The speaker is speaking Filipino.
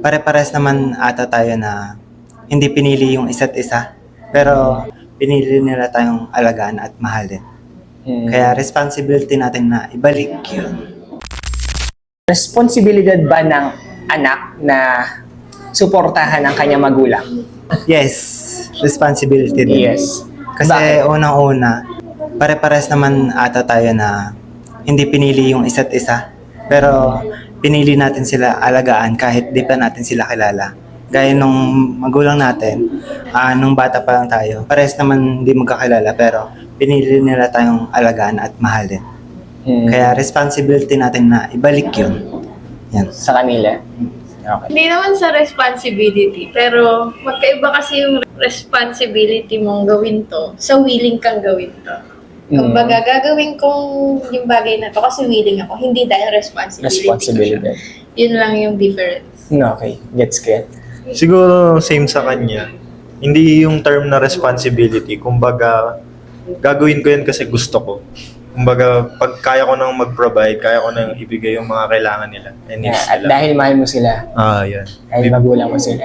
pare-pares naman ata tayo na hindi pinili yung isa't isa, pero pinili nila tayong alagaan at mahalin. Kaya responsibility natin na ibalik yun. Responsibilidad ba ng anak na suportahan ang kanyang magulang? Yes, responsibility din. Yes. Kasi Bakit? unang-una, pare-pares naman ata tayo na hindi pinili yung isa't isa, pero pinili natin sila alagaan kahit di pa natin sila kilala. Gaya nung magulang natin, nung bata pa lang tayo, pares naman hindi magkakilala pero pinili nila tayong alagaan at mahalin. Kaya responsibility natin na ibalik yun. Yan. Sa kanila? Okay. Hindi naman sa responsibility, pero magkaiba kasi yung responsibility mong gawin to sa willing kang gawin to. Kumbaga, gagawin kong yung bagay na to kasi willing ako, hindi dahil responsibility. Responsibilidad. Yun lang yung difference. Okay, gets ko. Siguro same sa kanya. Hindi yung term na responsibility. Kumbaga, gagawin ko yan kasi gusto ko. Kumbaga, pag kaya ko nang mag-provide, kaya ko nang ibigay yung mga kailangan nila and needs At nila. dahil mahal mo sila, Yan. dahil magulang mo sila.